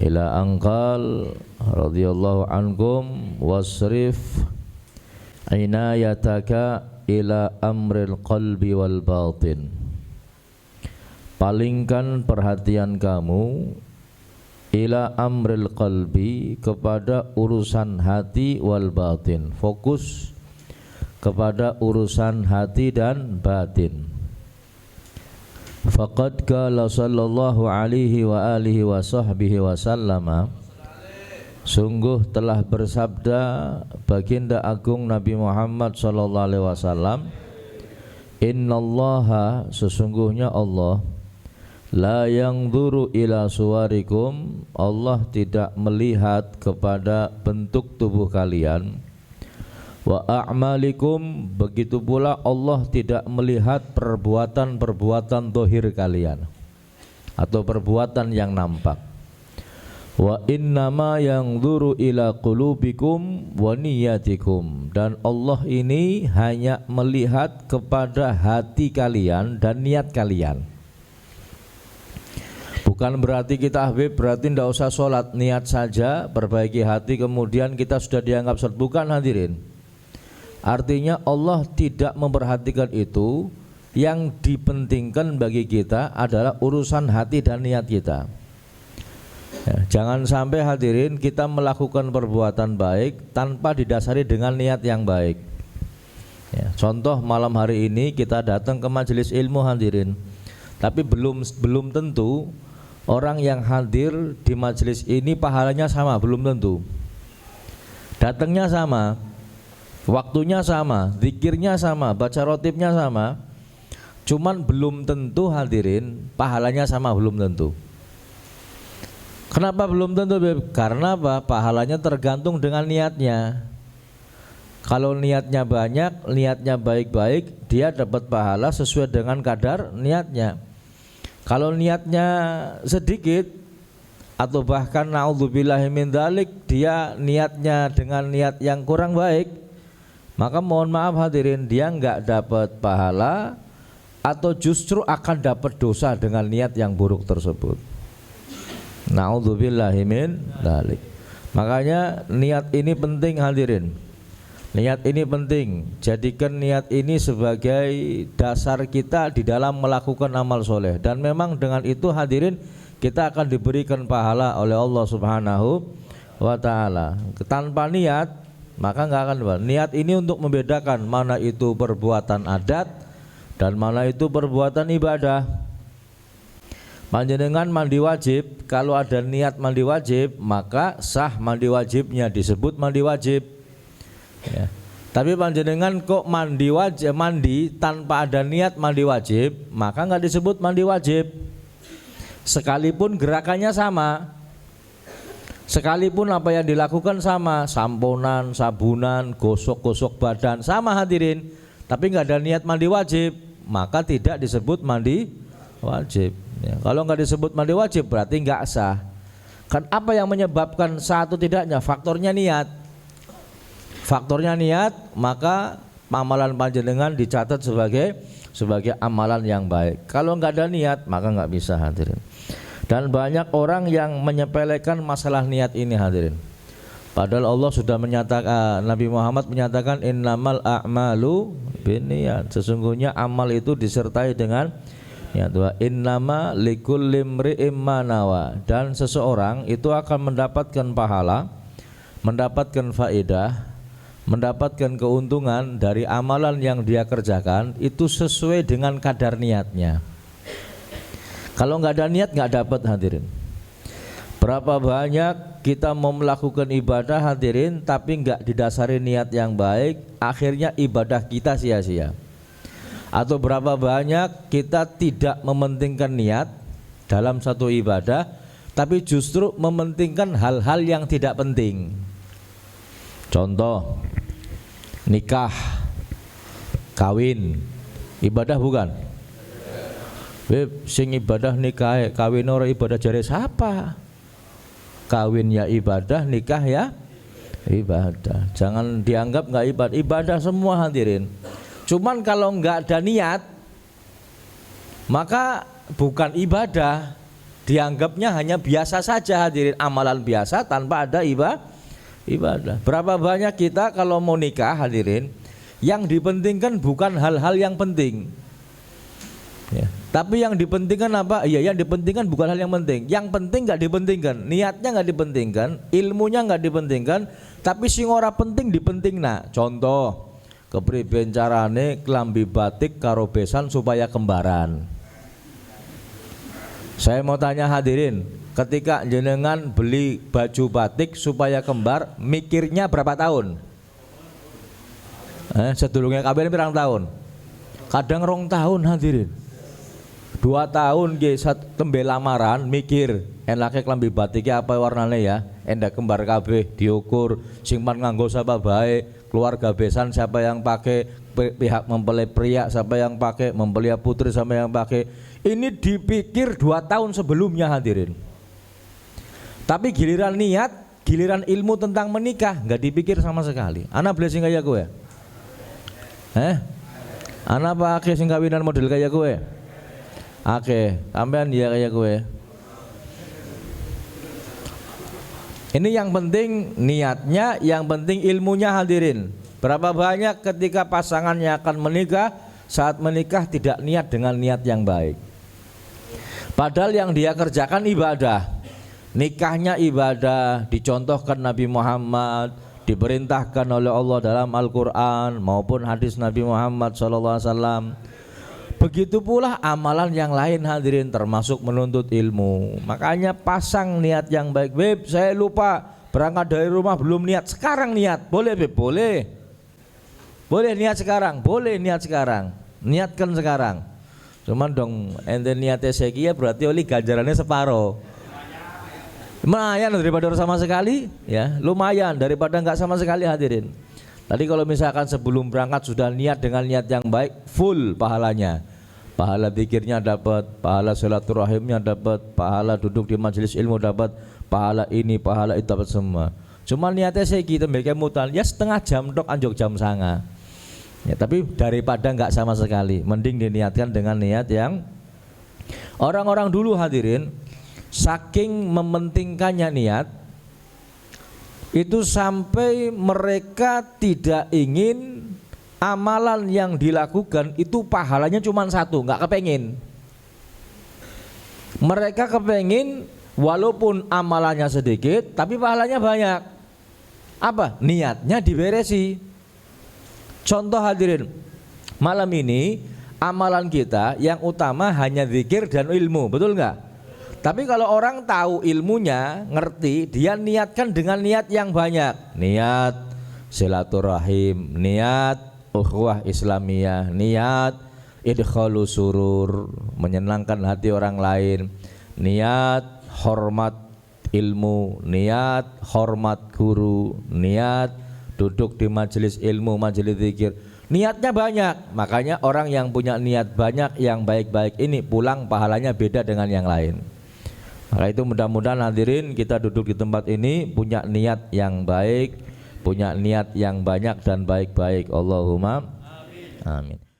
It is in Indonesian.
ila angkal radhiyallahu ankum wasrif inayataka ila amril qalbi wal batin. Palingkan perhatian kamu ila amril qalbi, kepada urusan hati, wal batin, fokus kepada urusan hati dan batin. Faqad qala sallallahu alaihi wa alihi wa sahbihi wa sallama, sungguh telah bersabda baginda agung Nabi Muhammad sallallahu alaihi wasallam, innallaha, sesungguhnya Allah, la yanzuru ila suwarikum, Allah tidak melihat kepada bentuk tubuh kalian, wa a'malikum, begitu pula Allah tidak melihat perbuatan-perbuatan zahir kalian atau perbuatan yang nampak. Wa innama yanzuru ila qulubikum wa niyatikum, dan Allah ini hanya melihat kepada hati kalian dan niat kalian. Bukan berarti kita Habib berarti tidak usah sholat, niat saja, perbaiki hati, kemudian kita sudah dianggap sholat. Bukan hadirin. Artinya Allah tidak memperhatikan itu. Yang dipentingkan bagi kita adalah urusan hati dan niat kita. Ya, jangan sampai hadirin kita melakukan perbuatan baik tanpa didasari dengan niat yang baik. Ya, contoh malam hari ini kita datang ke majelis ilmu hadirin, tapi belum tentu orang yang hadir di majelis ini pahalanya sama, belum tentu. Datangnya sama, waktunya sama, zikirnya sama, baca rotibnya sama, cuman belum tentu hadirin pahalanya sama, belum tentu. Kenapa belum tentu? Karena apa? Pahalanya tergantung dengan niatnya. Kalau niatnya banyak, niatnya baik-baik, dia dapat pahala sesuai dengan kadar niatnya. Kalau niatnya sedikit atau bahkan naudzubillahi min dzalik, dia niatnya dengan niat yang kurang baik, maka mohon maaf hadirin, dia enggak dapat pahala atau justru akan dapat dosa dengan niat yang buruk tersebut. Naudzubillahi min dzalik. Makanya niat ini penting hadirin. Niat ini penting. Jadikan niat ini sebagai dasar kita di dalam melakukan amal soleh. Dan memang dengan itu hadirin kita akan diberikan pahala oleh Allah Subhanahu wa ta'ala. Tanpa niat maka nggak akan dapat. Niat ini untuk membedakan mana itu perbuatan adat dan mana itu perbuatan ibadah. Panjenengan mandi wajib, kalau ada niat mandi wajib maka sah mandi wajibnya, disebut mandi wajib. Ya. Tapi panjenengan kok mandi wajib, mandi tanpa ada niat mandi wajib, maka nggak disebut mandi wajib. Sekalipun gerakannya sama, sekalipun apa yang dilakukan sama, samponan, sabunan, gosok-gosok badan sama hadirin, tapi nggak ada niat mandi wajib, maka tidak disebut mandi wajib. Ya, kalau nggak disebut mandi wajib berarti nggak sah. Kan apa yang menyebabkan sah atau tidaknya? Faktornya niat. Faktornya niat, maka amalan panjenengan dicatat sebagai amalan yang baik. Kalau nggak ada niat maka nggak bisa hadirin. Dan banyak orang yang menyepelekan masalah niat ini hadirin. Padahal Allah sudah menyatakan, Nabi Muhammad menyatakan innamal a'malu binniyat. Sesungguhnya amal itu disertai dengan niat. Wa innama likulli imri'im ma nawa. Dan seseorang itu akan mendapatkan pahala, mendapatkan faedah, mendapatkan keuntungan dari amalan yang dia kerjakan itu sesuai dengan kadar niatnya. Kalau nggak ada niat nggak dapat hadirin. Berapa banyak kita mau melakukan ibadah hadirin tapi nggak didasari niat yang baik, akhirnya ibadah kita sia-sia. Atau berapa banyak kita tidak mementingkan niat dalam satu ibadah, tapi justru mementingkan hal-hal yang tidak penting. Contoh, nikah, kawin, ibadah bukan? Sing ibadah nikah, kawin ora ibadah, jare siapa? Kawin ya ibadah, nikah ya ibadah. Jangan dianggap nggak ibadah, ibadah semua hadirin. Cuman kalau nggak ada niat maka bukan ibadah. dianggapnya hanya biasa saja hadirin, amalan biasa tanpa ada ibadah. Berapa banyak kita kalau mau nikah hadirin, yang dipentingkan bukan hal-hal yang penting ya. Tapi yang dipentingkan apa? Iya, yang dipentingkan bukan hal yang penting. Yang penting nggak dipentingkan, niatnya nggak dipentingkan, ilmunya nggak dipentingkan, tapi sing ora penting dipentingna. Contoh, kepriben carane klambi batik karo besan supaya kembaran. Saya mau tanya hadirin, ketika jenengan beli baju batik supaya kembar, mikirnya berapa tahun? Sedulungnya kabeh pirang tahun? Kadang 2 tahun hadirin. 2 tahun tembe lamaran mikir enake klambi batiknya apa warnanya ya, endah kembar kabeh diukur, simpan nganggo siapa baik, keluarga besan siapa yang pakai, pihak mempelai pria siapa yang pakai, mempelai putri siapa yang pakai. Ini dipikir 2 tahun sebelumnya hadirin. Tapi giliran niat, giliran ilmu tentang menikah nggak dipikir sama sekali. Ana blessing kayak gue. Ana pakai sing kawinan model kayak gue. Oke, sampean dia kayak gue. Ini yang penting niatnya, yang penting ilmunya hadirin. Berapa banyak ketika pasangannya akan menikah, saat menikah tidak niat dengan niat yang baik. Padahal yang dia kerjakan ibadah. Nikahnya ibadah, dicontohkan Nabi Muhammad, diperintahkan oleh Allah dalam Al-Quran maupun hadis Nabi Muhammad SAW. Begitu pula amalan yang lain hadirin, termasuk menuntut ilmu. Makanya pasang niat yang baik. Beb, saya lupa berangkat dari rumah belum niat, sekarang niat. Boleh Beb? Boleh. Boleh niat sekarang? Boleh niat sekarang. Niatkan sekarang. Cuman dong ente niatnya sekia berarti oli ganjarannya separuh. Lumayan daripada sama sekali ya, lumayan daripada nggak sama sekali hadirin. Tadi kalau misalkan sebelum berangkat sudah niat dengan niat yang baik, full pahalanya. Pahala zikirnya dapat, pahala silaturahimnya dapat, pahala duduk di majelis ilmu dapat, pahala ini, pahala itu dapat semua. Cuma niatnya saya kita mereka mutal, ya setengah jam dok anjok jam sanga. Ya, tapi daripada nggak sama sekali, mending diniatkan dengan niat yang orang-orang dulu hadirin, saking mementingkannya niat, itu sampai mereka tidak ingin amalan yang dilakukan itu pahalanya cuma 1, nggak kepengen. Mereka kepengen walaupun amalannya sedikit tapi pahalanya banyak. Apa? Niatnya diberesi. Contoh hadirin, malam ini amalan kita yang utama hanya zikir dan ilmu, betul nggak? Tapi kalau orang tahu ilmunya, ngerti, dia niatkan dengan niat yang banyak. Niat silaturahim, niat ukhuwah Islamiyah, niat idkhalu surur, menyenangkan hati orang lain, niat hormat ilmu, niat hormat guru, niat duduk di majelis ilmu, majelis zikir. Niatnya banyak. Makanya orang yang punya niat banyak yang baik-baik ini pulang pahalanya beda dengan yang lain. Maka itu mudah-mudahan hadirin kita duduk di tempat ini punya niat yang baik, punya niat yang banyak dan baik-baik. Allahumma amin.